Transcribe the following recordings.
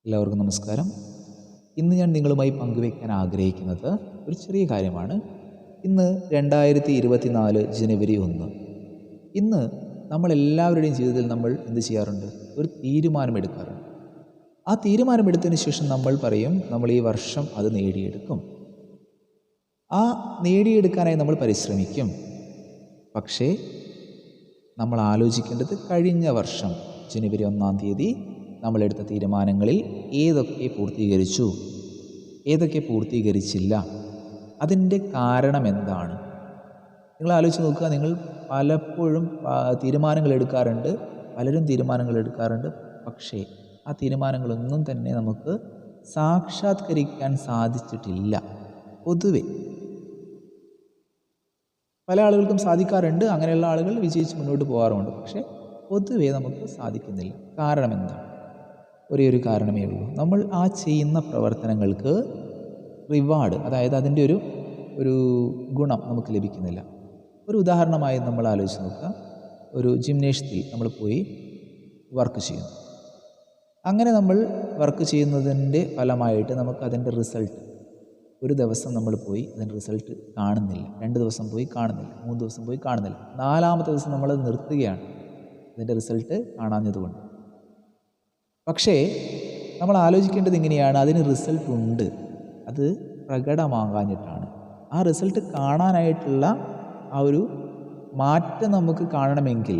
എല്ലാവർക്കും നമസ്കാരം. ഇന്ന് ഞാൻ നിങ്ങളുമായി പങ്കുവയ്ക്കാൻ ആഗ്രഹിക്കുന്നത് ഒരു ചെറിയ കാര്യമാണ്. ഇന്ന് 2024 ജനുവരി 1. ഇന്ന് നമ്മളെല്ലാവരുടെയും ജീവിതത്തിൽ നമ്മൾ എന്ത് ചെയ്യാറുണ്ട്? ഒരു തീരുമാനമെടുക്കാറുണ്ട്. ആ തീരുമാനമെടുത്തതിന് ശേഷം നമ്മൾ പറയും നമ്മൾ ഈ വർഷം അത് നേടിയെടുക്കും. ആ നേടിയെടുക്കാനായി നമ്മൾ പരിശ്രമിക്കും. പക്ഷേ നമ്മൾ ആലോചിക്കേണ്ടത് കഴിഞ്ഞ വർഷം ജനുവരി 1 നമ്മളെടുത്ത തീരുമാനങ്ങളിൽ ഏതൊക്കെ പൂർത്തീകരിച്ചു, ഏതൊക്കെ പൂർത്തീകരിച്ചില്ല, അതിൻ്റെ കാരണം എന്താണ്? നിങ്ങൾ ആലോചിച്ച് നോക്കുക. നിങ്ങൾ പലപ്പോഴും തീരുമാനങ്ങൾ എടുക്കാറുണ്ട്, പലരും തീരുമാനങ്ങൾ എടുക്കാറുണ്ട്. പക്ഷേ ആ തീരുമാനങ്ങളൊന്നും തന്നെ നമുക്ക് സാക്ഷാത്കരിക്കാൻ സാധിച്ചിട്ടില്ല. പൊതുവെ പല ആളുകൾക്കും സാധിക്കാറുണ്ട്, അങ്ങനെയുള്ള ആളുകൾ വിജയിച്ച് മുന്നോട്ട് പോകാറുമുണ്ട്. പക്ഷേ പൊതുവെ നമുക്ക് സാധിക്കുന്നില്ല. കാരണം എന്താണ്? ഒരേ ഒരു കാരണമേ ഉള്ളൂ. നമ്മൾ ആ ചെയ്യുന്ന പ്രവർത്തനങ്ങൾക്ക് റിവാർഡ്, അതായത് അതിൻ്റെ ഒരു ഗുണം നമുക്ക് ലഭിക്കുന്നില്ല. ഒരു ഉദാഹരണമായി നമ്മൾ ആലോചിച്ച് നോക്കുക. ഒരു ജിംനേഷ്യത്തിൽ നമ്മൾ പോയി വർക്ക് ചെയ്യുന്നു. അങ്ങനെ നമ്മൾ വർക്ക് ചെയ്യുന്നതിൻ്റെ ഫലമായിട്ട് നമുക്ക് അതിൻ്റെ റിസൾട്ട്, ഒരു ദിവസം നമ്മൾ പോയി അതിൻ്റെ റിസൾട്ട് കാണുന്നില്ല, 2 ദിവസം പോയി കാണുന്നില്ല, 3 ദിവസം പോയി കാണുന്നില്ല, 4ാമത്തെ ദിവസം നമ്മൾ നിർത്തുകയാണ് അതിൻ്റെ റിസൾട്ട് കാണാഞ്ഞതുകൊണ്ട്. പക്ഷേ നമ്മൾ ആലോചിക്കേണ്ടത് ഇങ്ങനെയാണ്, അതിന് റിസൾട്ട് ഉണ്ട്, അത് പ്രകടമാകാഞ്ഞിട്ടാണ്. ആ റിസൾട്ട് കാണാനായിട്ടുള്ള ആ ഒരു മാറ്റം നമുക്ക് കാണണമെങ്കിൽ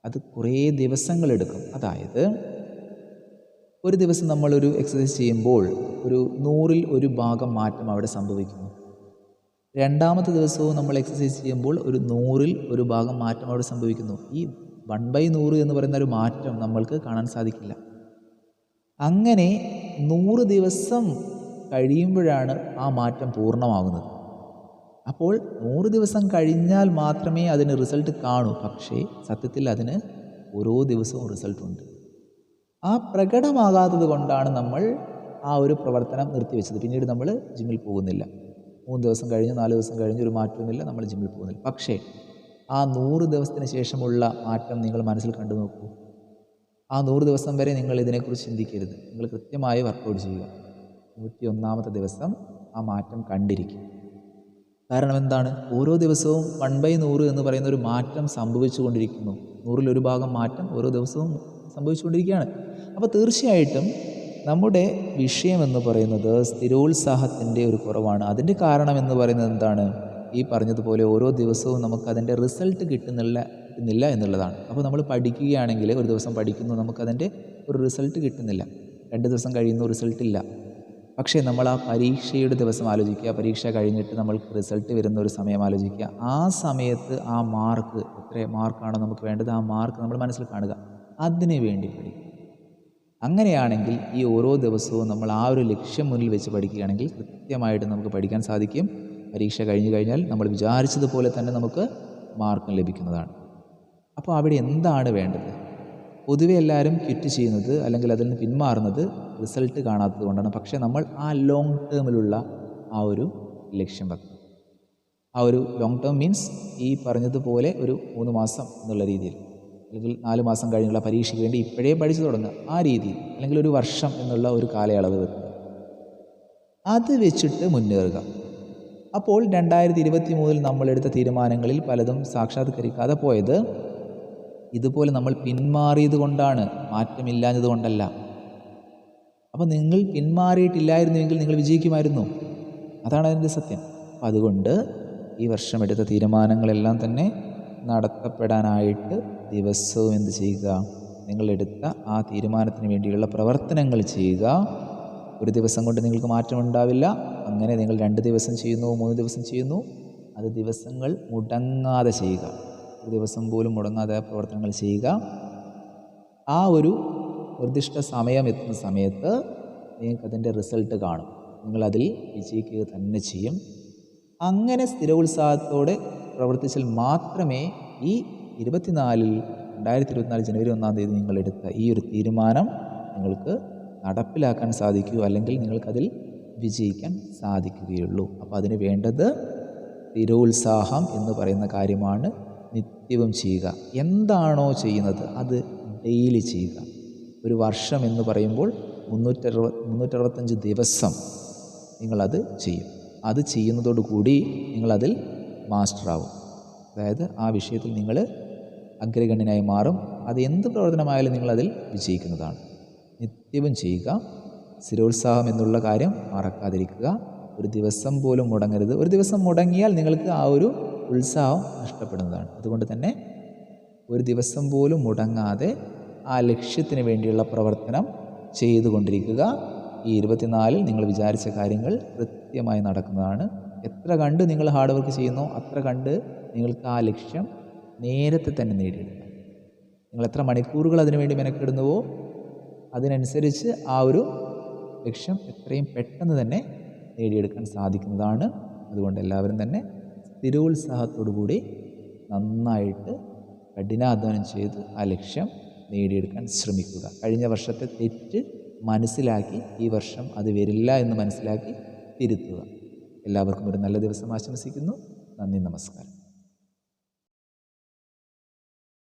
അത് കുറേ ദിവസങ്ങളെടുക്കും. അതായത് ഒരു ദിവസം നമ്മളൊരു എക്സസൈസ് ചെയ്യുമ്പോൾ ഒരു 100ൽ 1 ഭാഗം മാറ്റം അവിടെ സംഭവിക്കുന്നു. 2ാമത്തെ ദിവസവും നമ്മൾ എക്സസൈസ് ചെയ്യുമ്പോൾ ഒരു 100ൽ 1 ഭാഗം മാറ്റം അവിടെ സംഭവിക്കുന്നു. ഈ 1/100 എന്ന് പറയുന്ന ഒരു മാറ്റം നമ്മൾക്ക് കാണാൻ സാധിക്കില്ല. അങ്ങനെ 100 ദിവസം കഴിയുമ്പോഴാണ് ആ മാറ്റം പൂർണ്ണമാകുന്നത്. അപ്പോൾ 100 ദിവസം കഴിഞ്ഞാൽ മാത്രമേ അതിന് റിസൾട്ട് കാണൂ. പക്ഷേ സത്യത്തിൽ അതിന് ഓരോ ദിവസവും റിസൾട്ടുണ്ട്. ആ പ്രകടമാകാത്തത് കൊണ്ടാണ് നമ്മൾ ആ ഒരു പ്രവർത്തനം നിർത്തിവെച്ചത്. പിന്നീട് നമ്മൾ ജിമ്മിൽ പോകുന്നില്ല. 3 ദിവസം കഴിഞ്ഞ് 4 ദിവസം കഴിഞ്ഞ് ഒരു മാറ്റവുമില്ല, നമ്മൾ ജിമ്മിൽ പോകുന്നില്ല. പക്ഷേ ആ 100 ദിവസത്തിന് ശേഷമുള്ള മാറ്റം നിങ്ങൾ മനസ്സിൽ കണ്ടു നോക്കൂ. ആ 100 ദിവസം വരെ നിങ്ങൾ ഇതിനെക്കുറിച്ച് ചിന്തിക്കരുത്. നിങ്ങൾ കൃത്യമായി വർക്കൗട്ട് ചെയ്യുക. 101ാമത്തെ ദിവസം ആ മാറ്റം കണ്ടിരിക്കും. കാരണം എന്താണ്? ഓരോ ദിവസവും 1/100 എന്ന് പറയുന്ന ഒരു മാറ്റം സംഭവിച്ചു കൊണ്ടിരിക്കുന്നു. 100ൽ 1 ഭാഗം മാറ്റം ഓരോ ദിവസവും സംഭവിച്ചുകൊണ്ടിരിക്കുകയാണ്. അപ്പോൾ തീർച്ചയായിട്ടും നമ്മുടെ വിഷയം എന്ന് പറയുന്നത് സ്ഥിരോത്സാഹത്തിൻ്റെ ഒരു കുറവാണ്. അതിൻ്റെ കാരണം എന്ന് പറയുന്നത് എന്താണ്? ഈ പറഞ്ഞതുപോലെ ഓരോ ദിവസവും നമുക്കതിൻ്റെ റിസൾട്ട് കിട്ടുന്നില്ല എന്നുള്ളതാണ്. അപ്പോൾ നമ്മൾ പഠിക്കുകയാണെങ്കിൽ ഒരു ദിവസം പഠിക്കുന്നു, നമുക്കതിൻ്റെ ഒരു റിസൾട്ട് കിട്ടുന്നില്ല. 2 ദിവസം കഴിയുന്നു, റിസൾട്ടില്ല. പക്ഷേ നമ്മൾ ആ പരീക്ഷയുടെ ദിവസം ആലോചിക്കുക, പരീക്ഷ കഴിഞ്ഞിട്ട് നമ്മൾക്ക് റിസൾട്ട് വരുന്ന ഒരു സമയം ആലോചിക്കുക. ആ സമയത്ത് ആ മാർക്ക്, എത്ര മാർക്കാണോ നമുക്ക് വേണ്ടത്, ആ മാർക്ക് നമ്മൾ മനസ്സിൽ കാണുക, അതിനു വേണ്ടി പഠിക്കുക. അങ്ങനെയാണെങ്കിൽ ഈ ഓരോ ദിവസവും നമ്മൾ ആ ഒരു ലക്ഷ്യം മുന്നിൽ വെച്ച് പഠിക്കുകയാണെങ്കിൽ കൃത്യമായിട്ട് നമുക്ക് പഠിക്കാൻ സാധിക്കും. പരീക്ഷ കഴിഞ്ഞു കഴിഞ്ഞാൽ നമ്മൾ വിചാരിച്ചതുപോലെ തന്നെ നമുക്ക് മാർക്കും ലഭിക്കുന്നതാണ്. അപ്പോൾ അവിടെ എന്താണ് വേണ്ടത്? പൊതുവെ എല്ലാവരും ക്വിറ്റ് ചെയ്യുന്നത് അല്ലെങ്കിൽ അതിൽ നിന്ന് പിന്മാറുന്നത് റിസൾട്ട് കാണാത്തത് കൊണ്ടാണ്. പക്ഷേ നമ്മൾ ആ ലോങ് ടേമിലുള്ള ആ ഒരു ലക്ഷ്യം വെക്കണം. ആ ഒരു ലോങ് ടേം മീൻസ് ഈ പറഞ്ഞതുപോലെ ഒരു 3 മാസം എന്നുള്ള രീതിയിൽ, അല്ലെങ്കിൽ 4 മാസം കഴിഞ്ഞുള്ള പരീക്ഷയ്ക്ക് വേണ്ടി ഇപ്പോഴേ പഠിച്ചു തുടങ്ങുക, ആ രീതിയിൽ, അല്ലെങ്കിൽ ഒരു വർഷം എന്നുള്ള ഒരു കാലയളവ് വെക്കുക. അത് വെച്ചിട്ട് മുന്നേറുക. അപ്പോൾ 2023 നമ്മളെടുത്ത തീരുമാനങ്ങളിൽ പലതും സാക്ഷാത്കരിക്കാതെ പോയത് ഇതുപോലെ നമ്മൾ പിന്മാറിയത് കൊണ്ടാണ്, മാറ്റമില്ലാഞ്ഞത് കൊണ്ടല്ല. അപ്പോൾ നിങ്ങൾ പിന്മാറിയിട്ടില്ലായിരുന്നുവെങ്കിൽ നിങ്ങൾ വിജയിക്കുമായിരുന്നു. അതാണ് അതിൻ്റെ സത്യം. അപ്പം അതുകൊണ്ട് ഈ വർഷം എടുത്ത തീരുമാനങ്ങളെല്ലാം തന്നെ നടത്തപ്പെടാനായിട്ട് ദിവസവും എന്ത് ചെയ്യുക? നിങ്ങളെടുത്ത ആ തീരുമാനത്തിന് വേണ്ടിയുള്ള പ്രവർത്തനങ്ങൾ ചെയ്യുക. ഒരു ദിവസം കൊണ്ട് നിങ്ങൾക്ക് മാറ്റമുണ്ടാവില്ല. അങ്ങനെ നിങ്ങൾ 2 ദിവസം ചെയ്യുന്നു, 3 ദിവസം ചെയ്യുന്നു, അത് ദിവസങ്ങൾ മുടങ്ങാതെ ചെയ്യുക. ഒരു ദിവസം പോലും മുടങ്ങാതെ പ്രവർത്തനങ്ങൾ ചെയ്യുക. ആ ഒരു നിർദ്ദിഷ്ട സമയം എത്തുന്ന സമയത്ത് നിങ്ങൾക്കതിൻ്റെ റിസൾട്ട് കാണും. നിങ്ങളതിൽ വിജയിക്കുക തന്നെ ചെയ്യും. അങ്ങനെ സ്ഥിരോത്സാഹത്തോടെ പ്രവർത്തിച്ചാൽ മാത്രമേ ഈ 2024 ജനുവരി 1 നിങ്ങളെടുത്ത ഈ ഒരു തീരുമാനം നിങ്ങൾക്ക് നടപ്പിലാക്കാൻ സാധിക്കൂ, അല്ലെങ്കിൽ നിങ്ങൾക്കതിൽ വിജയിക്കാൻ സാധിക്കുകയുള്ളൂ. അപ്പോൾ അതിന് വേണ്ടത് സ്ഥിരോത്സാഹം എന്ന് പറയുന്ന കാര്യമാണ്. നിത്യവും ചെയ്യുക. എന്താണോ ചെയ്യുന്നത് അത് ഡെയിലി ചെയ്യുക. ഒരു വർഷം എന്ന് പറയുമ്പോൾ 365 ദിവസം നിങ്ങളത് ചെയ്യും. അത് ചെയ്യുന്നതോടുകൂടി നിങ്ങളതിൽ മാസ്റ്ററാവും. അതായത് ആ വിഷയത്തിൽ നിങ്ങൾ അഗ്രഗണ്യനായി മാറും. അത് എന്ത് പ്രവർത്തനമായാലും നിങ്ങളതിൽ വിജയിക്കുന്നതാണ്. നിത്യവും ചെയ്യുക. സ്ഥിരോത്സാഹം എന്നുള്ള കാര്യം മറക്കാതിരിക്കുക. ഒരു ദിവസം പോലും മുടങ്ങരുത്. ഒരു ദിവസം മുടങ്ങിയാൽ നിങ്ങൾക്ക് ആ ഒരു ഉത്സാഹം നഷ്ടപ്പെടുന്നതാണ്. അതുകൊണ്ട് തന്നെ ഒരു ദിവസം പോലും മുടങ്ങാതെ ആ ലക്ഷ്യത്തിന് വേണ്ടിയുള്ള പ്രവർത്തനം ചെയ്തുകൊണ്ടിരിക്കുക. ഈ 24-ൽ നിങ്ങൾ വിചാരിച്ച കാര്യങ്ങൾ കൃത്യമായി നടക്കുന്നതാണ്. എത്ര കണ്ട് നിങ്ങൾ ഹാർഡ് വർക്ക് ചെയ്യുന്നോ അത്ര കണ്ട് നിങ്ങൾക്ക് ആ ലക്ഷ്യം നേരത്തെ തന്നെ നേടിയെടുക്കാം. നിങ്ങൾ എത്ര മണിക്കൂറുകൾ അതിനുവേണ്ടി മെനക്കെടുന്നുവോ അതിനനുസരിച്ച് ആ ഒരു ലക്ഷ്യം എത്രയും പെട്ടെന്ന് തന്നെ നേടിയെടുക്കാൻ സാധിക്കുന്നതാണ്. അതുകൊണ്ട് എല്ലാവരും തന്നെ സ്ഥിരോത്സാഹത്തോടു കൂടി നന്നായിട്ട് കഠിനാധ്വാനം ചെയ്ത് ആ ലക്ഷ്യം നേടിയെടുക്കാൻ ശ്രമിക്കുക. കഴിഞ്ഞ വർഷത്തെ തെറ്റ് മനസ്സിലാക്കി ഈ വർഷം അത് വരില്ല എന്ന് മനസ്സിലാക്കി തിരുത്തുക. എല്ലാവർക്കും ഒരു നല്ല ദിവസം ആശംസിക്കുന്നു. നന്ദി, നമസ്കാരം.